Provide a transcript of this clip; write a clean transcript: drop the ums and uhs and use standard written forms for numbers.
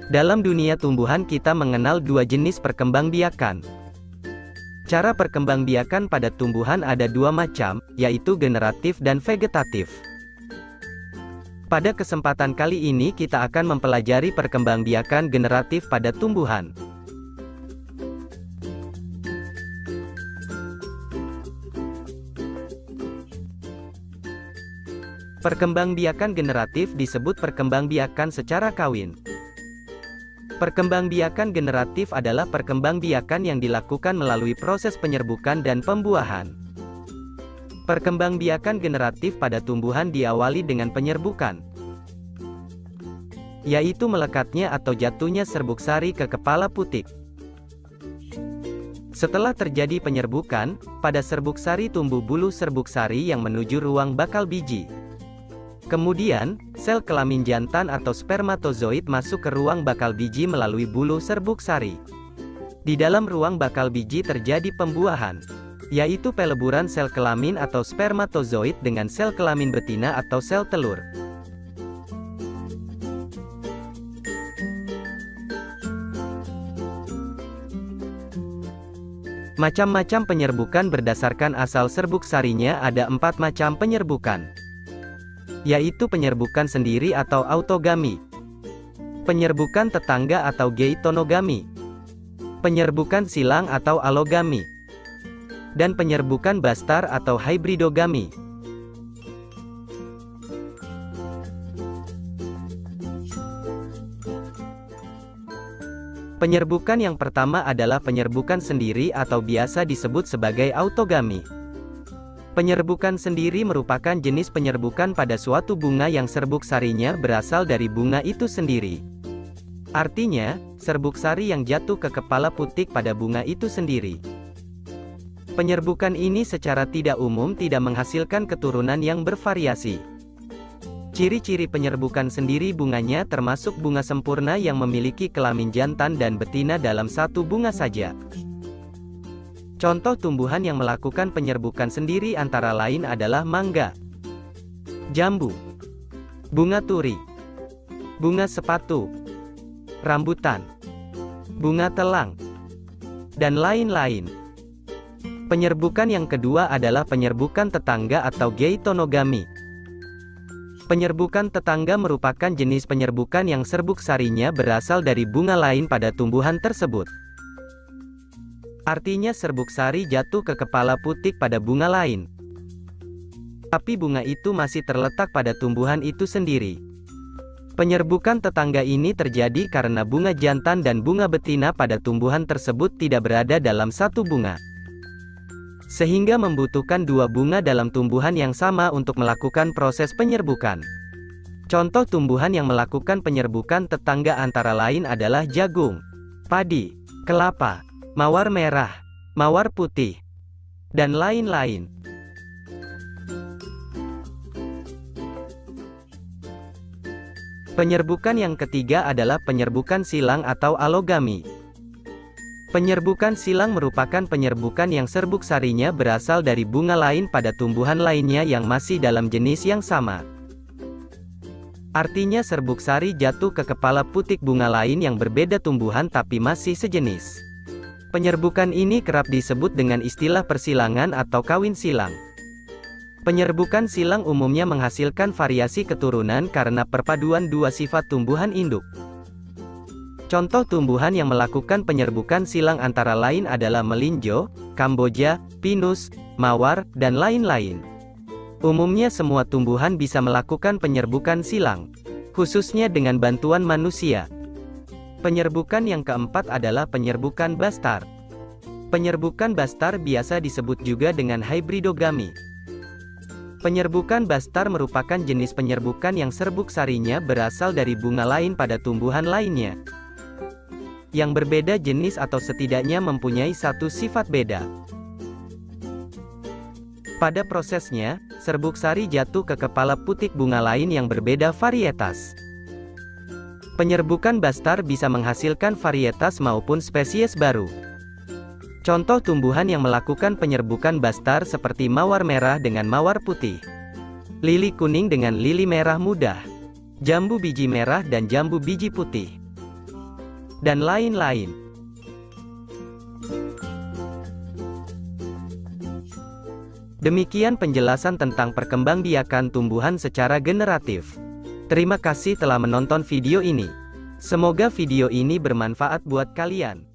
Dalam dunia tumbuhan kita mengenal dua jenis perkembangbiakan. Cara perkembangbiakan pada tumbuhan ada dua macam, yaitu generatif dan vegetatif. Pada kesempatan kali ini kita akan mempelajari perkembangbiakan generatif pada tumbuhan. Perkembangbiakan generatif disebut perkembangbiakan secara kawin. Perkembangbiakan generatif adalah perkembangbiakan yang dilakukan melalui proses penyerbukan dan pembuahan. Perkembangbiakan generatif pada tumbuhan diawali dengan penyerbukan, yaitu melekatnya atau jatuhnya serbuk sari ke kepala putik. Setelah terjadi penyerbukan, pada serbuk sari tumbuh bulu serbuk sari yang menuju ruang bakal biji. Kemudian, sel kelamin jantan atau spermatozoid masuk ke ruang bakal biji melalui bulu serbuk sari. Di dalam ruang bakal biji terjadi pembuahan, yaitu peleburan sel kelamin atau spermatozoid dengan sel kelamin betina atau sel telur. Macam-macam penyerbukan berdasarkan asal serbuk sarinya ada 4 macam penyerbukan, yaitu penyerbukan sendiri atau autogami, penyerbukan tetangga atau geitonogami, penyerbukan silang atau alogami, dan penyerbukan bastar atau hybridogami. Penyerbukan yang pertama adalah penyerbukan sendiri atau biasa disebut sebagai autogami. Penyerbukan sendiri merupakan jenis penyerbukan pada suatu bunga yang serbuk sarinya berasal dari bunga itu sendiri. Artinya, serbuk sari yang jatuh ke kepala putik pada bunga itu sendiri. Penyerbukan ini secara tidak umum tidak menghasilkan keturunan yang bervariasi. Ciri-ciri penyerbukan sendiri bunganya termasuk bunga sempurna yang memiliki kelamin jantan dan betina dalam satu bunga saja. Contoh tumbuhan yang melakukan penyerbukan sendiri antara lain adalah mangga, jambu, bunga turi, bunga sepatu, rambutan, bunga telang, dan lain-lain. Penyerbukan yang kedua adalah penyerbukan tetangga atau geitonogami. Penyerbukan tetangga merupakan jenis penyerbukan yang serbuk sarinya berasal dari bunga lain pada tumbuhan tersebut. Artinya serbuk sari jatuh ke kepala putik pada bunga lain, tapi bunga itu masih terletak pada tumbuhan itu sendiri. Penyerbukan tetangga ini terjadi karena bunga jantan dan bunga betina pada tumbuhan tersebut tidak berada dalam satu bunga, sehingga membutuhkan dua bunga dalam tumbuhan yang sama untuk melakukan proses penyerbukan. Contoh tumbuhan yang melakukan penyerbukan tetangga antara lain adalah jagung, padi, kelapa, mawar merah, mawar putih, dan lain-lain. Penyerbukan yang ketiga adalah penyerbukan silang atau alogami. Penyerbukan silang merupakan penyerbukan yang serbuk sarinya berasal dari bunga lain pada tumbuhan lainnya yang masih dalam jenis yang sama. Artinya serbuk sari jatuh ke kepala putik bunga lain yang berbeda tumbuhan tapi masih sejenis. Penyerbukan ini kerap disebut dengan istilah persilangan atau kawin silang. Penyerbukan silang umumnya menghasilkan variasi keturunan karena perpaduan dua sifat tumbuhan induk. Contoh tumbuhan yang melakukan penyerbukan silang antara lain adalah melinjo, kamboja, pinus, mawar, dan lain-lain. Umumnya semua tumbuhan bisa melakukan penyerbukan silang, khususnya dengan bantuan manusia. Penyerbukan yang keempat adalah penyerbukan bastar. Penyerbukan bastar biasa disebut juga dengan hybridogami. Penyerbukan bastar merupakan jenis penyerbukan yang serbuk sarinya berasal dari bunga lain pada tumbuhan lainnya, yang berbeda jenis atau setidaknya mempunyai satu sifat beda. Pada prosesnya, serbuk sari jatuh ke kepala putik bunga lain yang berbeda varietas. Penyerbukan bastar bisa menghasilkan varietas maupun spesies baru. Contoh tumbuhan yang melakukan penyerbukan bastar seperti mawar merah dengan mawar putih, lili kuning dengan lili merah muda, jambu biji merah dan jambu biji putih. dan lain-lain. Demikian penjelasan tentang perkembangbiakan tumbuhan secara generatif. Terima kasih telah menonton video ini. Semoga video ini bermanfaat buat kalian.